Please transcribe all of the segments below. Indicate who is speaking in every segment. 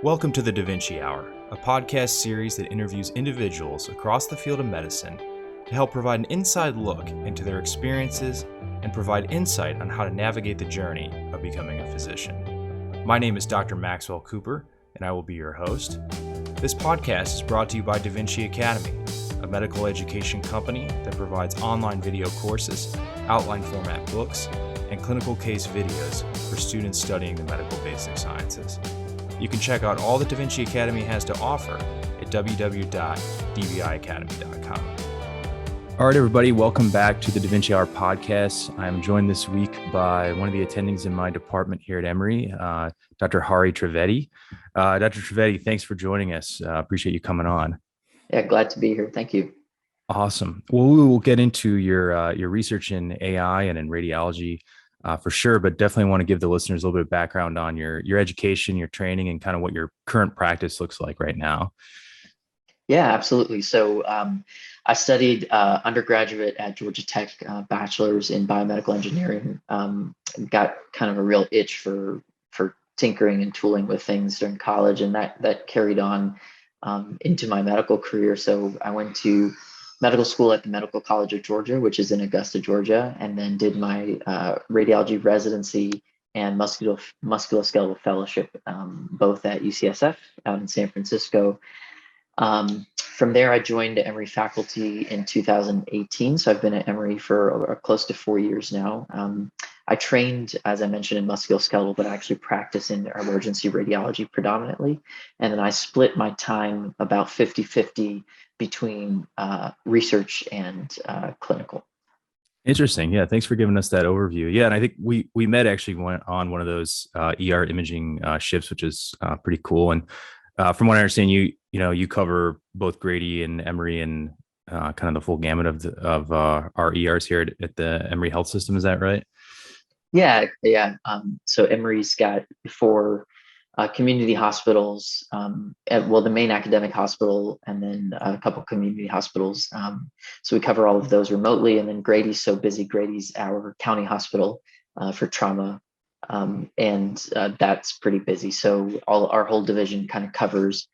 Speaker 1: Welcome to the DaVinci Hour, a podcast series that interviews individuals across the field of medicine to help provide an inside look into their experiences and provide insight on how to navigate the journey of becoming a physician. My name is Dr. Maxwell Cooper, and I will be your host. This podcast is brought to you by DaVinci Academy, a medical education company that provides online video courses, outline format books, and clinical case videos for students studying the medical basic sciences. You can check out all that DaVinci Academy has to offer at www.dviacademy.com. All right, everybody, welcome back to the DaVinci Hour podcast. I'm joined this week by one of the attendings in my department here at Emory, Dr. Hari Trivedi. Dr. Trevetti, thanks for joining us. Appreciate you coming on.
Speaker 2: Yeah, glad to be here. Thank you.
Speaker 1: Awesome. Well, we will get into your research in AI and in radiology for sure, but definitely want to give the listeners a little bit of background on your education, your training, and kind of what your current practice looks like right now.
Speaker 2: Yeah, absolutely. So I studied undergraduate at Georgia Tech, bachelor's in biomedical engineering. Got kind of a real itch for tinkering and tooling with things during college, and that carried on into my medical career. So I went to medical school at the Medical College of Georgia, which is in Augusta, Georgia, and then did my radiology residency and musculoskeletal fellowship, both at UCSF out in San Francisco. From there, I joined Emory faculty in 2018. So I've been at Emory for close to 4 years now. I trained, as I mentioned, in musculoskeletal, but I actually practice in emergency radiology predominantly. And then I split my time about 50-50 between research and clinical.
Speaker 1: Interesting. Yeah. Thanks for giving us that overview. Yeah. And I think we met actually went on one of those ER imaging shifts, which is pretty cool. And from what I understand, you cover both Grady and Emory and kind of the full gamut of our ERs here at the Emory Health System. Is that right?
Speaker 2: Yeah. So Emory's got 4 community hospitals, the main academic hospital, and then a couple community hospitals. So we cover all of those remotely. And then Grady's so busy. Grady's our county hospital for trauma. And that's pretty busy. So our whole division kind of covers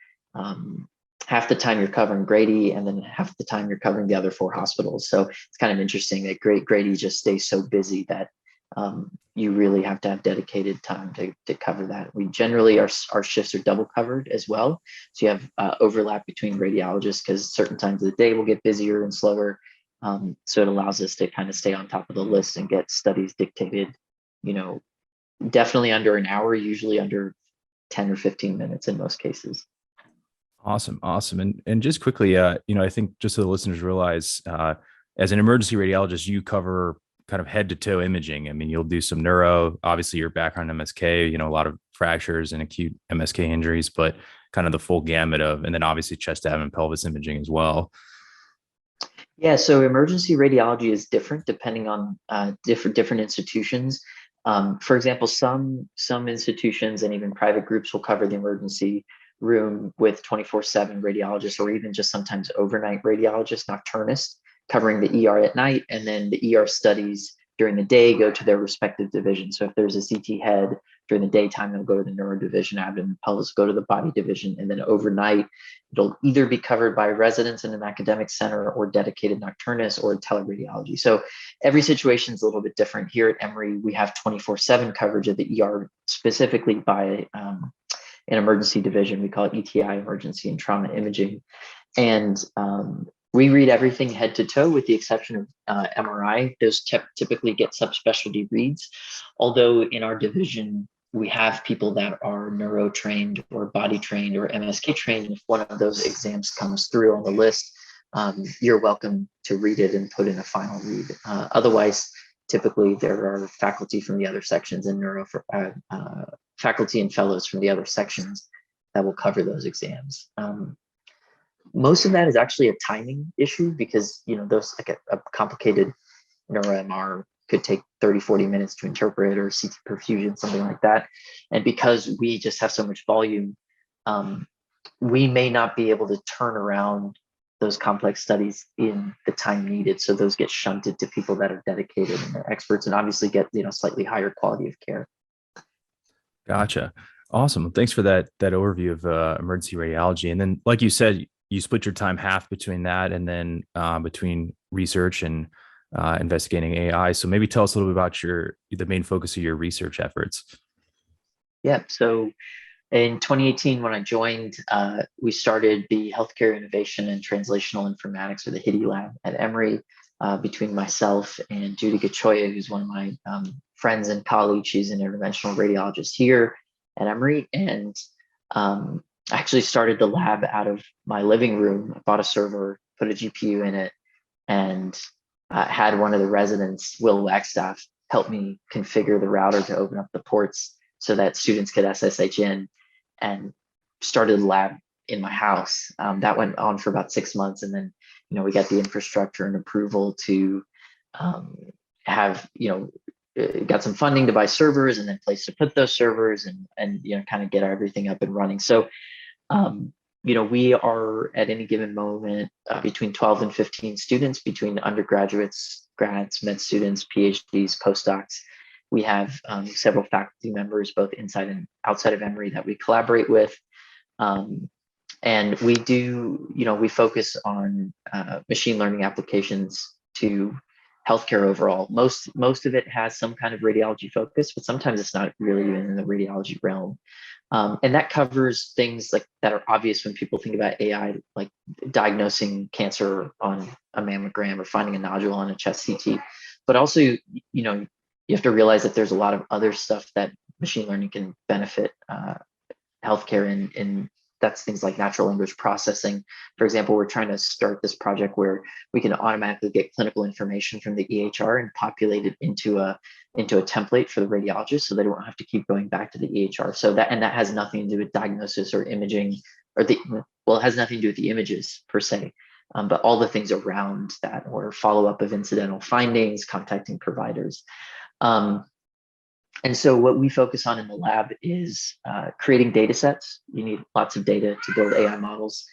Speaker 2: half the time you're covering Grady, and then half the time you're covering the other 4 hospitals. So it's kind of interesting that Grady just stays so busy that you really have to have dedicated time to cover that. We generally, our shifts are double covered as well. So you have overlap between radiologists because certain times of the day will get busier and slower. So it allows us to kind of stay on top of the list and get studies dictated, definitely under an hour, usually under 10 or 15 minutes in most cases.
Speaker 1: Awesome. And just quickly, I think just so the listeners realize, as an emergency radiologist, you cover kind of head to toe imaging. I mean, you'll do some neuro, obviously your background MSK, a lot of fractures and acute MSK injuries, but kind of the full gamut and then obviously chest, abdomen, and pelvis imaging as well.
Speaker 2: Yeah. So emergency radiology is different depending on different institutions. For example, some institutions and even private groups will cover the emergency room with 24/7 radiologists, or even just sometimes overnight radiologists, nocturnists, covering the ER at night, and then the ER studies during the day go to their respective divisions. So if there's a CT head during the daytime, they'll go to the neuro division, abdomen, pelvis, go to the body division, and then overnight, it'll either be covered by residents in an academic center or dedicated nocturnists or teleradiology. So every situation is a little bit different. Here at Emory, we have 24/7 coverage of the ER specifically by an emergency division. We call it ETI, emergency and trauma imaging. And we read everything head to toe with the exception of MRI. Those typically get subspecialty reads. Although in our division, we have people that are neuro trained or body trained or MSK trained. And if one of those exams comes through on the list, you're welcome to read it and put in a final read. Otherwise, typically there are faculty from the other sections and faculty and fellows from the other sections that will cover those exams. Most of that is actually a timing issue because, those like a complicated neuro MR could take 30-40 minutes to interpret, or CT perfusion, something like that. And because we just have so much volume, we may not be able to turn around those complex studies in the time needed. So those get shunted to people that are dedicated and they're experts and obviously get, slightly higher quality of care.
Speaker 1: Gotcha. Awesome. Thanks for that overview of emergency radiology. And then, like you said, you split your time half between that and then between research and investigating AI. So maybe tell us a little bit about the main focus of your research efforts.
Speaker 2: Yeah. So in 2018, when I joined, we started the Healthcare Innovation and Translational Informatics, or the Hidey Lab at Emory, between myself and Judy Gachoya, who's one of my friends and colleagues. She's an interventional radiologist here at Emory. And I actually started the lab out of my living room. I bought a server, put a GPU in it, and had one of the residents, Will Wagstaff, help me configure the router to open up the ports so that students could SSH in, and started the lab in my house. That went on for about 6 months. And then, we got the infrastructure and approval to have, got some funding to buy servers and then place to put those servers and kind of get everything up and running. So, we are at any given moment between 12 and 15 students, between undergraduates, grads, med students, PhDs, postdocs. We have several faculty members, both inside and outside of Emory, that we collaborate with. And we do, we focus on machine learning applications to healthcare overall. Most of it has some kind of radiology focus, but sometimes it's not really even in the radiology realm. And that covers things like that are obvious when people think about AI, like diagnosing cancer on a mammogram or finding a nodule on a chest CT. But also, you have to realize that there's a lot of other stuff that machine learning can benefit healthcare in. That's things like natural language processing. For example, we're trying to start this project where we can automatically get clinical information from the EHR and populate it into a template for the radiologist, so they don't have to keep going back to the EHR. So that has nothing to do with diagnosis or imaging, it has nothing to do with the images per se, but all the things around that, or follow-up of incidental findings, contacting providers. And so what we focus on in the lab is creating data sets. You need lots of data to build AI models.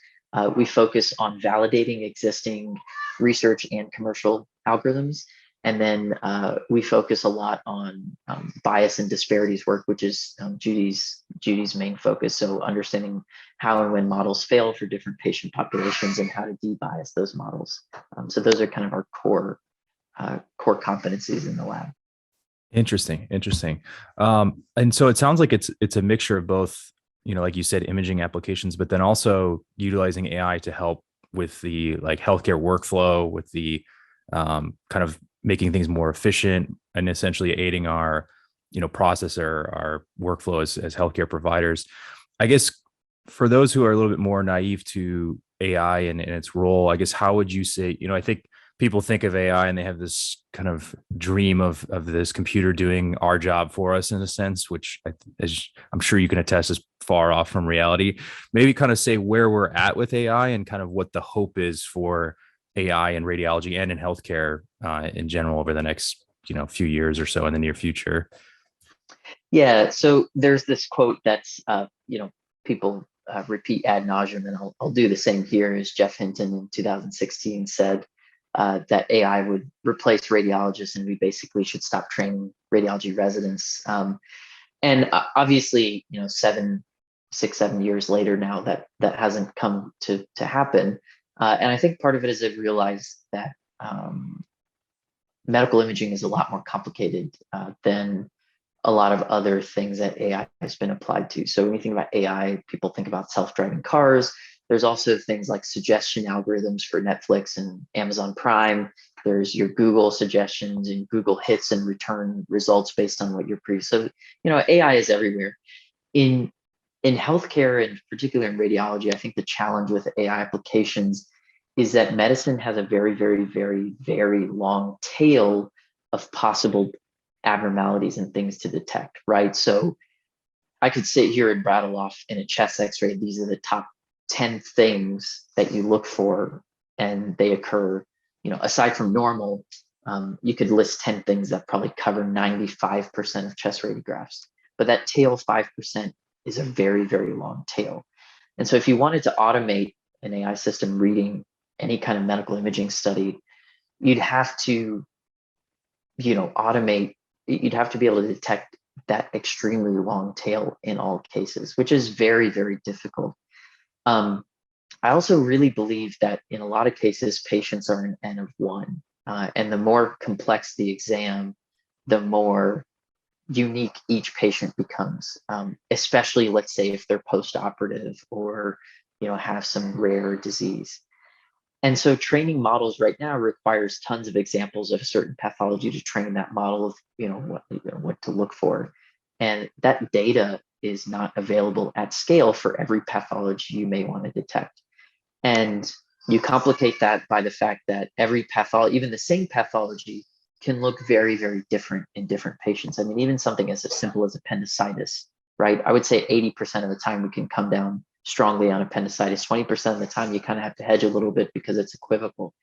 Speaker 2: We focus on validating existing research and commercial algorithms. And then we focus a lot on bias and disparities work, which is Judy's main focus. So understanding how and when models fail for different patient populations and how to de-bias those models. So those are kind of our core competencies in the lab.
Speaker 1: Interesting. And so it sounds like it's a mixture of both, like you said, imaging applications, but then also utilizing AI to help with the like healthcare workflow, with the kind of making things more efficient and essentially aiding our, process or our workflow as healthcare providers. I guess for those who are a little bit more naive to AI and its role, I guess, how would you say, I think people think of AI and they have this kind of dream of this computer doing our job for us in a sense, which as I'm sure you can attest is far off from reality. Maybe kind of say where we're at with AI and kind of what the hope is for AI in radiology and in healthcare in general over the next, few years or so in the near future.
Speaker 2: Yeah. So there's this quote that's, people repeat ad nauseum, and I'll do the same here, as Jeff Hinton in 2016 said, that AI would replace radiologists and we basically should stop training radiology residents. And obviously, 7 years later now, that hasn't come to happen. And I think part of it is I've realized that medical imaging is a lot more complicated than a lot of other things that AI has been applied to. So when you think about AI, people think about self-driving cars. There's also things like suggestion algorithms for Netflix and Amazon Prime. There's your Google suggestions and Google hits and return results based on what you're previous. So, AI is everywhere. In healthcare, and particularly in radiology, I think the challenge with AI applications is that medicine has a very, very, very, very long tail of possible abnormalities and things to detect, right? So I could sit here and rattle off in a chest x-ray, these are the top 10 things that you look for, and they occur, aside from normal, you could list 10 things that probably cover 95% of chest radiographs, but that tail 5% is a very, very long tail. And so if you wanted to automate an AI system reading any kind of medical imaging study, you'd have to, you'd have to be able to detect that extremely long tail in all cases, which is very, very difficult. I also really believe that in a lot of cases, patients are an N of one. And the more complex the exam, the more unique each patient becomes, especially, let's say, if they're post-operative or have some rare disease. And so training models right now requires tons of examples of a certain pathology to train that model of what to look for. And that data is not available at scale for every pathology you may want to detect. And you complicate that by the fact that every pathology, even the same pathology, can look very, very different in different patients. I mean, even something as simple as appendicitis, right? I would say 80% of the time we can come down strongly on appendicitis. 20% of the time you kind of have to hedge a little bit because it's equivocal.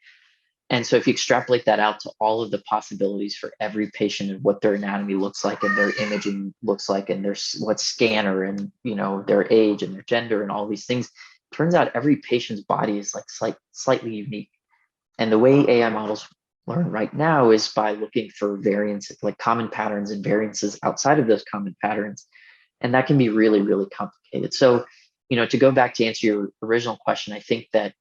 Speaker 2: And so if you extrapolate that out to all of the possibilities for every patient and what their anatomy looks like and their imaging looks like and their what scanner and their age and their gender and all these things, turns out every patient's body is like slightly unique. And the way AI models learn right now is by looking for variants, like common patterns and variances outside of those common patterns. And that can be really, really complicated. So, to go back to answer your original question, I think that,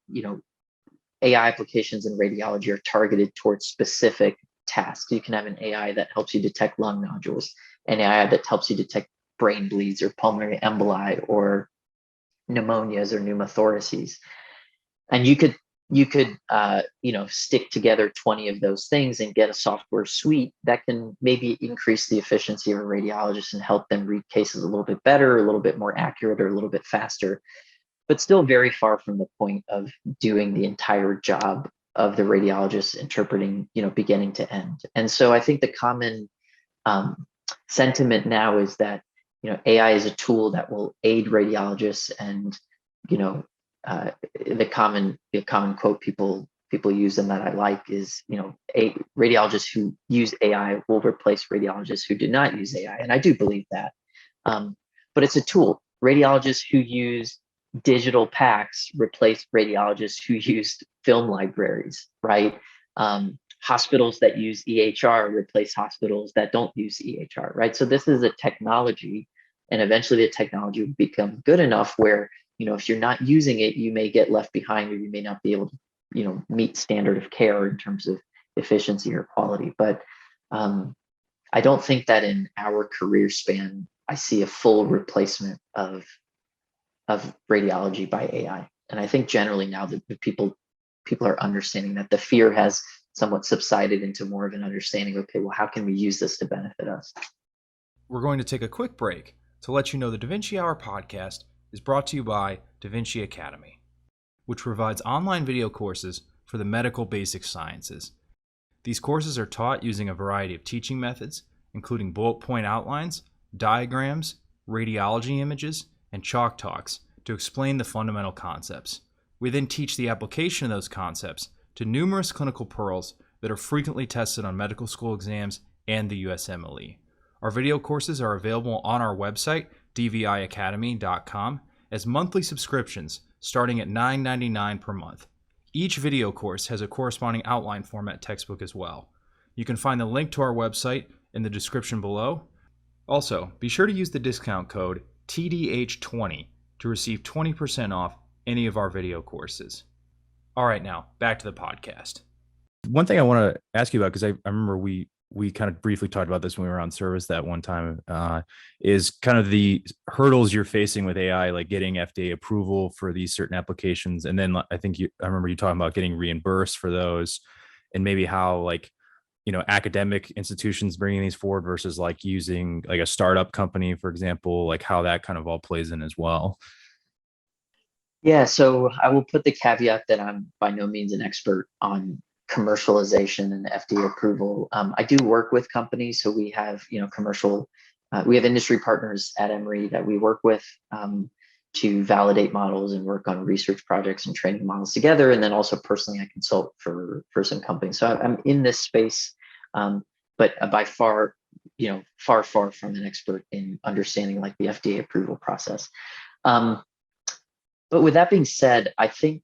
Speaker 2: AI applications in radiology are targeted towards specific tasks. You can have an AI that helps you detect lung nodules, an AI that helps you detect brain bleeds or pulmonary emboli or pneumonias or pneumothoraces. And you could stick together 20 of those things and get a software suite that can maybe increase the efficiency of a radiologist and help them read cases a little bit better, a little bit more accurate, or a little bit faster, but still very far from the point of doing the entire job of the radiologist interpreting, beginning to end. And so I think the common sentiment now is that, AI is a tool that will aid radiologists, and, the common quote people use and that I like is, radiologists who use AI will replace radiologists who do not use AI. And I do believe that. But it's a tool. Radiologists who use digital packs replace radiologists who used film libraries, right? Hospitals that use EHR replace hospitals that don't use EHR, right? So this is a technology, and eventually the technology will become good enough where, if you're not using it, you may get left behind, or you may not be able to, meet standard of care in terms of efficiency or quality. But I don't think that in our career span, I see a full replacement of radiology by AI. And I think generally now that the people are understanding that the fear has somewhat subsided into more of an understanding, okay, well, how can we use this to benefit us?
Speaker 1: We're going to take a quick break to let you know the DaVinci Hour podcast is brought to you by DaVinci Academy, which provides online video courses for the medical basic sciences. These courses are taught using a variety of teaching methods, including bullet point outlines, diagrams, radiology images, and chalk talks to explain the fundamental concepts. We then teach the application of those concepts to numerous clinical pearls that are frequently tested on medical school exams and the USMLE. Our video courses are available on our website, dviacademy.com, as monthly subscriptions starting at $9.99 per month. Each video course has a corresponding outline format textbook as well. You can find the link to our website in the description below. Also, be sure to use the discount code TDH20 to receive 20% off any of our video courses. All right, now back to the podcast.
Speaker 3: One thing I want to ask you about, because I remember we kind of briefly talked about this when we were on service that one time, is kind of the hurdles you're facing with AI, like getting FDA approval for these certain applications. And then I remember you talking about getting reimbursed for those, and maybe how academic institutions bringing these forward versus like using like a startup company, for example, like how that kind of all plays in as well.
Speaker 2: Yeah, so I will put the caveat that I'm by no means an expert on commercialization and FDA approval. I do work with companies, so we have we have industry partners at Emory that we work with to validate models and work on research projects and training models together. And then also personally, I consult for some companies. So I'm in this space, but by far, far from an expert in understanding like the FDA approval process. But with that being said, I think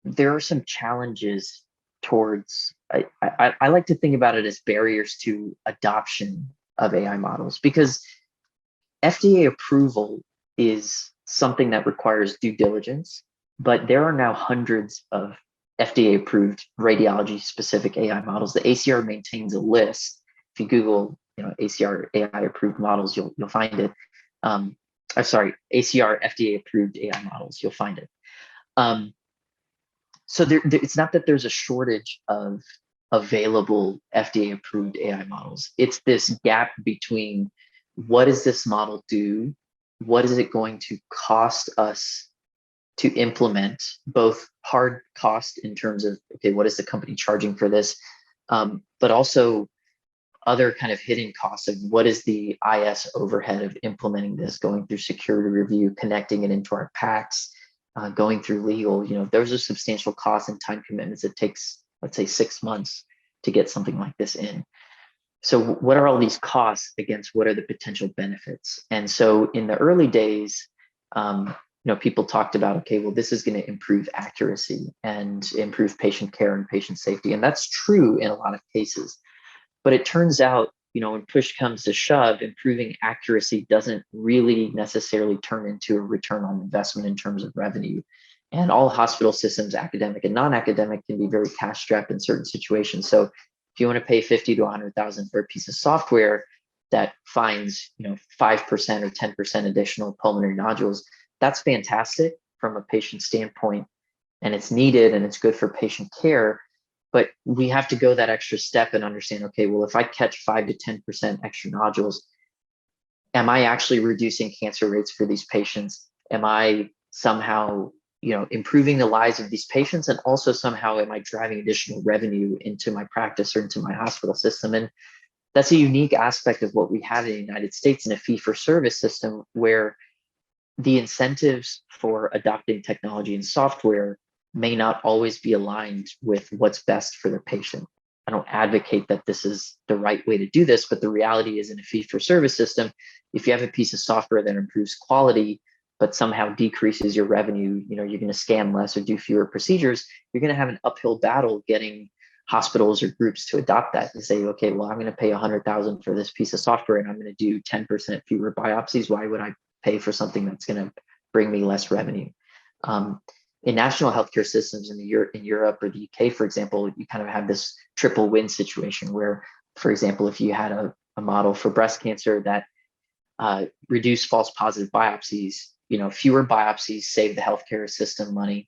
Speaker 2: there are some challenges towards, I like to think about it as barriers to adoption of AI models, because FDA approval is something that requires due diligence, but there are now hundreds of FDA approved radiology specific AI models. The ACR maintains a list. If you Google, ACR AI approved models, you'll find it. I'm sorry, ACR FDA approved AI models, you'll find it. So it's not that there's a shortage of available FDA approved AI models. It's this gap between what does this model do? What is it going to cost us to implement, both hard cost in terms of, okay, what is the company charging for this? But also other kind of hidden costs of what is the IS overhead of implementing this, going through security review, connecting it into our packs, going through legal. Those are substantial costs and time commitments. It takes, let's say, 6 months to get something like this in. So what are all these costs against what are the potential benefits? And so in the early days, people talked about, okay, well, this is going to improve accuracy and improve patient care and patient safety. And that's true in a lot of cases. But it turns out, when push comes to shove, improving accuracy doesn't really necessarily turn into a return on investment in terms of revenue. And all hospital systems, academic and non-academic, can be very cash strapped in certain situations. So if you want to pay $50,000 to $100,000 for a piece of software that finds, 5% or 10% additional pulmonary nodules, that's fantastic from a patient standpoint, and it's needed and it's good for patient care. But we have to go that extra step and understand, okay, well, if I catch 5 to 10% extra nodules, am I actually reducing cancer rates for these patients? Am I somehow, improving the lives of these patients? And also somehow am I driving additional revenue into my practice or into my hospital system? And that's a unique aspect of what we have in the United States in a fee-for-service system, where the incentives for adopting technology and software may not always be aligned with what's best for the patient. I don't advocate that this is the right way to do this, but the reality is, in a fee-for-service system, if you have a piece of software that improves quality, but somehow decreases your revenue, you're going to scan less or do fewer procedures, you're going to have an uphill battle getting hospitals or groups to adopt that and say, okay, well, I'm going to pay $100,000 for this piece of software and I'm going to do 10% fewer biopsies. Why would I pay for something that's going to bring me less revenue? In national healthcare systems in Europe or the UK, for example, you kind of have this triple win situation where, for example, if you had a model for breast cancer that reduced false positive biopsies, fewer biopsies save the healthcare system money,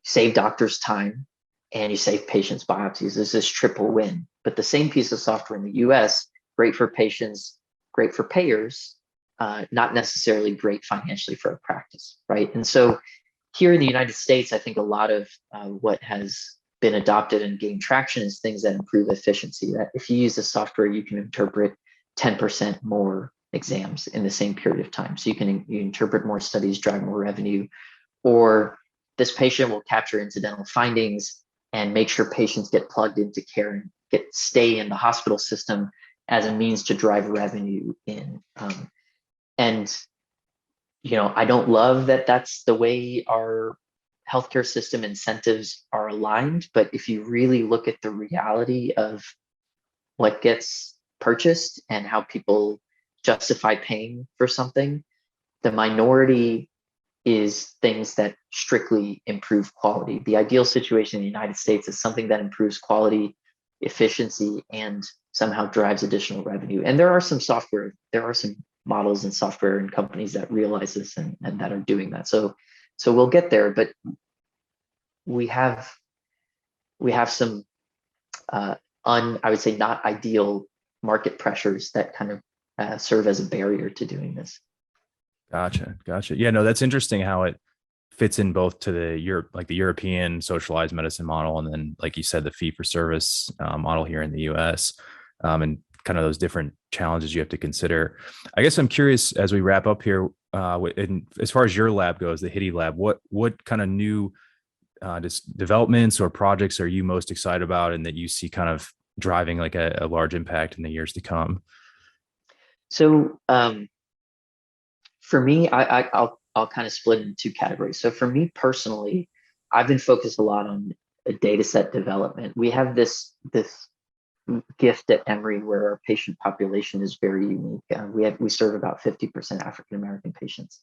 Speaker 2: save doctors time, and you save patients biopsies. There's this triple win. But the same piece of software in the US, great for patients, great for payers, not necessarily great financially for a practice, right? And so here in the United States, I think a lot of what has been adopted and gained traction is things that improve efficiency. That if you use the software, you can interpret 10% more exams in the same period of time. So you interpret more studies, drive more revenue, or this patient will capture incidental findings and make sure patients get plugged into care and stay in the hospital system as a means to drive revenue in. And I don't love that that's the way our healthcare system incentives are aligned, but if you really look at the reality of what gets purchased and how people justify paying for something, the minority is things that strictly improve quality. The ideal situation in the United States is something that improves quality, efficiency, and somehow drives additional revenue. And there are some models and software and companies that realize this and that are doing that. So we'll get there, but we have some I would say not ideal market pressures that kind of serve as a barrier to doing this.
Speaker 3: Gotcha. Yeah, no, that's interesting how it fits in both to the European socialized medicine model, and then, like you said, the fee for service model here in the US, and kind of those different challenges you have to consider. I guess I'm curious, as we wrap up here, as far as your lab goes, the Hidey Lab, what kind of new developments or projects are you most excited about, and that you see kind of driving like a large impact in the years to come?
Speaker 2: So for me, I'll kind of split into two categories. So for me personally, I've been focused a lot on a data set development. We have this gift at Emory where our patient population is very unique. We serve about 50% African American patients.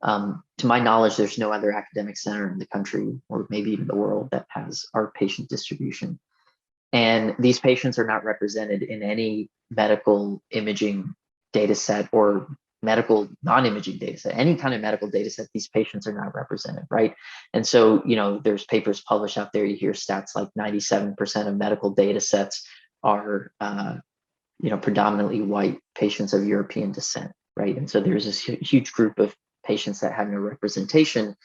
Speaker 2: To my knowledge, there's no other academic center in the country or maybe even the world that has our patient distribution. And these patients are not represented in any medical imaging data set or medical non-imaging data set. Any kind of medical data set, these patients are not represented, right? And so, there's papers published out there. You hear stats like 97% of medical data sets are, predominantly white patients of European descent, right? And so there's this huge group of patients that have no representation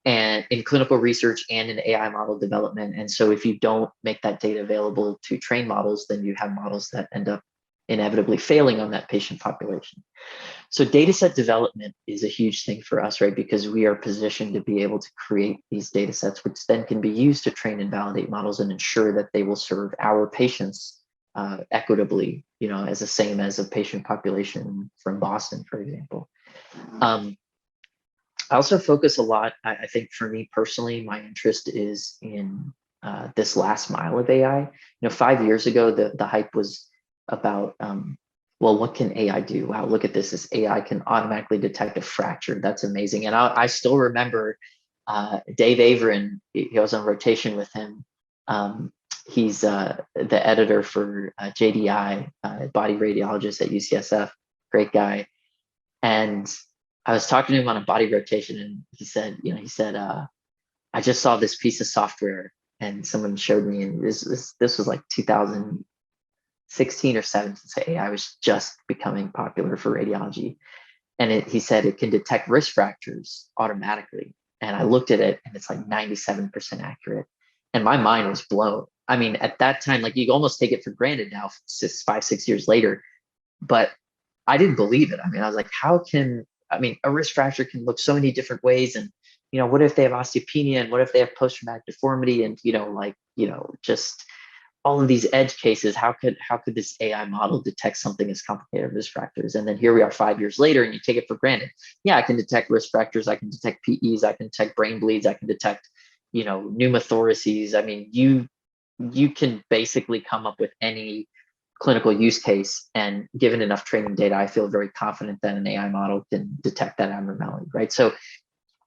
Speaker 2: and in clinical research and in AI model development. And so if you don't make that data available to train models, then you have models that end up inevitably failing on that patient population. So data set development is a huge thing for us, right? Because we are positioned to be able to create these data sets, which then can be used to train and validate models and ensure that they will serve our patients equitably, as the same as a patient population from Boston, for example. I also focus a lot, I think for me personally, my interest is in this last mile of AI. 5 years ago, the hype was about, well, what can AI do? Wow, look at this AI can automatically detect a fracture. That's amazing. And I still remember Dave Averin, he was on rotation with him. He's the editor for JDI, body radiologist at UCSF, great guy. And I was talking to him on a body rotation, and he said, I just saw this piece of software, and someone showed me, and this was like 2016 or 17. So AI was just becoming popular for radiology, and he said it can detect wrist fractures automatically. And I looked at it, and it's like 97% accurate, and my mind was blown. I mean, at that time, like you almost take it for granted now, 5-6 years later, but I didn't believe it. I mean, I was like, a wrist fracture can look so many different ways. And, what if they have osteopenia, and what if they have post-traumatic deformity, and, just all of these edge cases, how could this AI model detect something as complicated as wrist fractures? And then here we are 5 years later, and you take it for granted. Yeah, I can detect wrist fractures. I can detect PEs. I can detect brain bleeds. I can detect, pneumothoraces. I mean, you can basically come up with any clinical use case, and given enough training data, I feel very confident that an AI model can detect that abnormality, right? So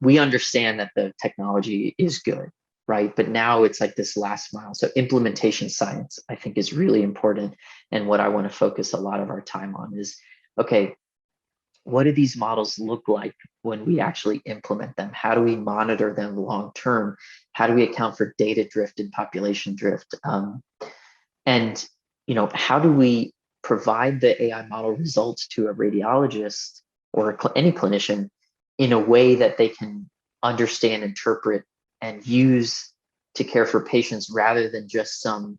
Speaker 2: we understand that the technology is good, right? But now it's like this last mile. So implementation science, I think, is really important. And what I want to focus a lot of our time on is, okay, what do these models look like when we actually implement them? How do we monitor them long term? How do we account for data drift and population drift? And how do we provide the AI model results to a radiologist or any clinician in a way that they can understand, interpret, and use to care for patients, rather than just some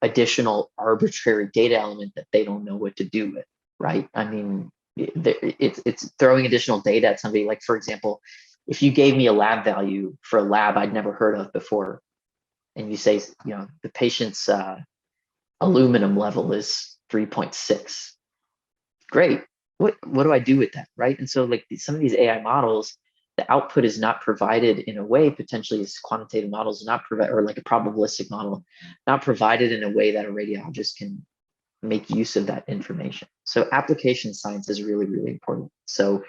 Speaker 2: additional arbitrary data element that they don't know what to do with, right? I mean, it's throwing additional data at somebody. Like, for example, if you gave me a lab value for a lab I'd never heard of before, and you say, the patient's aluminum level is 3.6. Great. What do I do with that, right? And so, like, some of these AI models, the output is not provided in a way, potentially as quantitative models not provide, or like a probabilistic model, not provided in a way that a radiologist can make use of that information. So application science is really, really important. So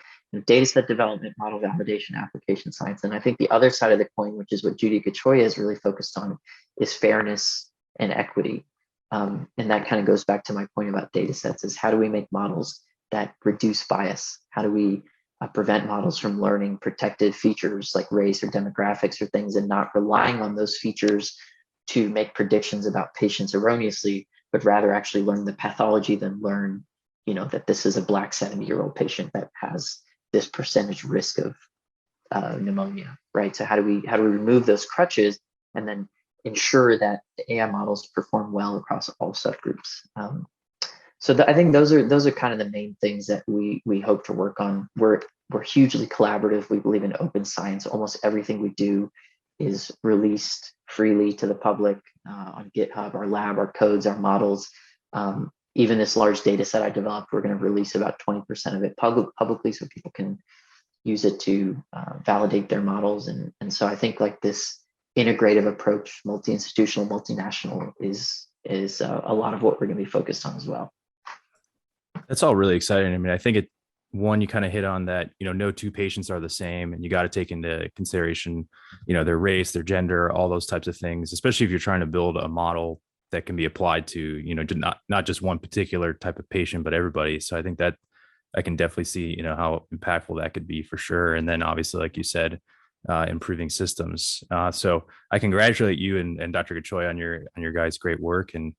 Speaker 2: data set development, model validation, application science. And I think the other side of the coin, which is what Judy Kachoya is really focused on, is fairness and equity. And that kind of goes back to my point about data sets, is how do we make models that reduce bias? How do we prevent models from learning protected features like race or demographics or things, and not relying on those features to make predictions about patients erroneously, but rather actually learn the pathology, then learn, that this is a Black 70-year-old patient that has this percentage risk of pneumonia, right? So how do we remove those crutches and then ensure that the AI models perform well across all subgroups? I think those are kind of the main things that we hope to work on. We're hugely collaborative. We believe in open science. Almost everything we do is released freely to the public on GitHub. Our lab, our codes, our models. Even this large data set I developed, we're going to release about 20% of it publicly, so people can use it to validate their models. And so I think like this integrative approach, multi-institutional, multinational, is is a lot of what we're going to be focused on as well.
Speaker 3: That's all really exciting. I mean, I think one, you kind of hit on that, no two patients are the same, and you got to take into consideration, their race, their gender, all those types of things, especially if you're trying to build a model that can be applied to, not just one particular type of patient, but everybody. So I think that I can definitely see, how impactful that could be for sure. And then obviously, like you said, improving systems. So I congratulate you and Dr. Gachoy on your guys' great work. And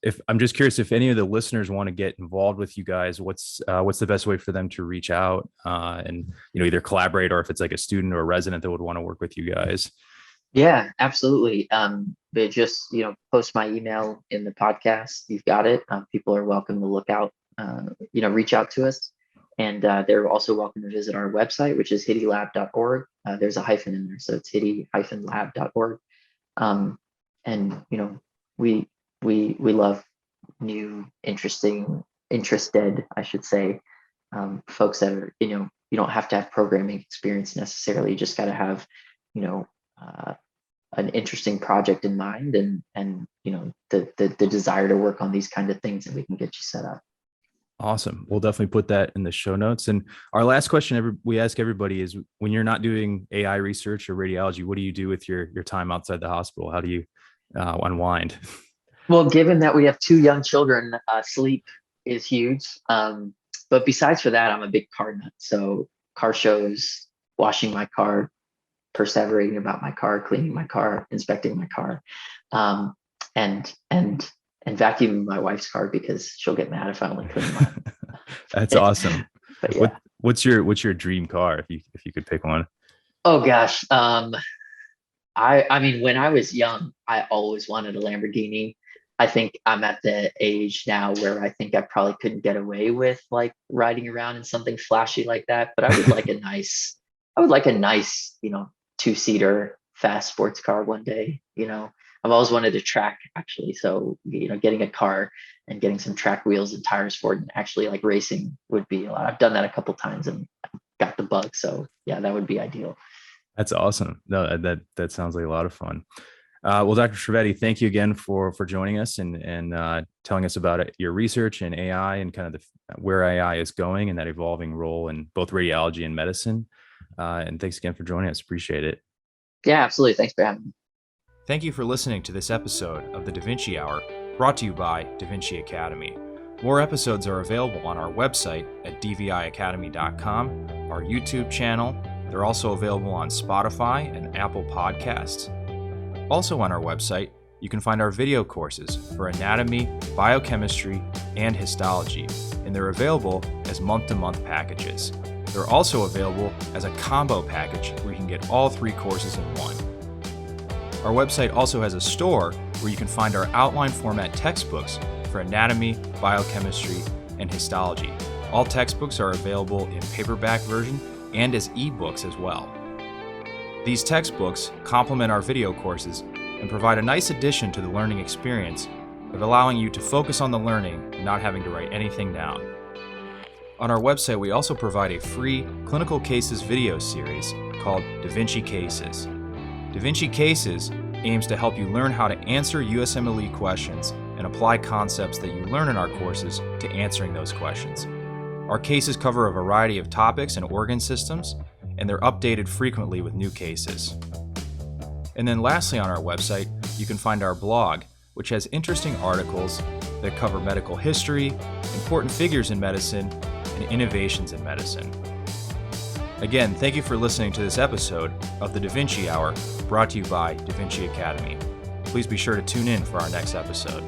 Speaker 3: if I'm just curious, if any of the listeners want to get involved with you guys, what's the best way for them to reach out and either collaborate, or if it's like a student or a resident that would want to work with you guys?
Speaker 2: Yeah, absolutely. But just post my email in the podcast. You've got it. People are welcome to look out. Reach out to us, and they're also welcome to visit our website, which is hideylab.org. There's a hyphen in there, so it's hidey-lab.org. And we love new, interested, I should say, folks that are, you don't have to have programming experience necessarily. You just got to have, an interesting project in mind and the desire to work on these kind of things, and we can get you set up.
Speaker 3: Awesome. We'll definitely put that in the show notes. And our last question we ask everybody is, when you're not doing AI research or radiology, what do you do with your time outside the hospital? How do you unwind?
Speaker 2: Well, given that we have 2 young children, sleep is huge. But besides for that, I'm a big car nut. So car shows, washing my car, perseverating about my car, cleaning my car, inspecting my car, and vacuuming my wife's car because she'll get mad if I only clean mine.
Speaker 3: That's awesome.
Speaker 2: But yeah.
Speaker 3: What's your dream car if you could pick one?
Speaker 2: Oh gosh. I mean, when I was young, I always wanted a Lamborghini. I think I'm at the age now where I think I probably couldn't get away with like riding around in something flashy like that. But I would like a nice, 2-seater fast sports car one day. I've always wanted to track, actually. So, getting a car and getting some track wheels and tires for it and actually like racing would be a lot. I've done that a couple times and got the bug. So yeah, that would be ideal.
Speaker 3: That's awesome. No, that sounds like a lot of fun. Well, Dr. Trevetti, thank you again for joining us and telling us about your research and AI and kind of where AI is going and that evolving role in both radiology and medicine. And thanks again for joining us. Appreciate it.
Speaker 2: Yeah, absolutely. Thanks for having me.
Speaker 1: Thank you for listening to this episode of the DaVinci Hour, brought to you by DaVinci Academy. More episodes are available on our website at dviacademy.com, our YouTube channel. They're also available on Spotify and Apple Podcasts. Also on our website, you can find our video courses for anatomy, biochemistry, and histology, and they're available as month-to-month packages. They're also available as a combo package where you can get all 3 courses in one. Our website also has a store where you can find our outline format textbooks for anatomy, biochemistry, and histology. All textbooks are available in paperback version and as ebooks as well. These textbooks complement our video courses and provide a nice addition to the learning experience of allowing you to focus on the learning and not having to write anything down. On our website, we also provide a free clinical cases video series called DaVinci Cases. DaVinci Cases aims to help you learn how to answer USMLE questions and apply concepts that you learn in our courses to answering those questions. Our cases cover a variety of topics and organ systems, and they're updated frequently with new cases. And then lastly, on our website, you can find our blog, which has interesting articles that cover medical history, important figures in medicine, and innovations in medicine. Again, thank you for listening to this episode of the DaVinci Hour, brought to you by DaVinci Academy. Please be sure to tune in for our next episode.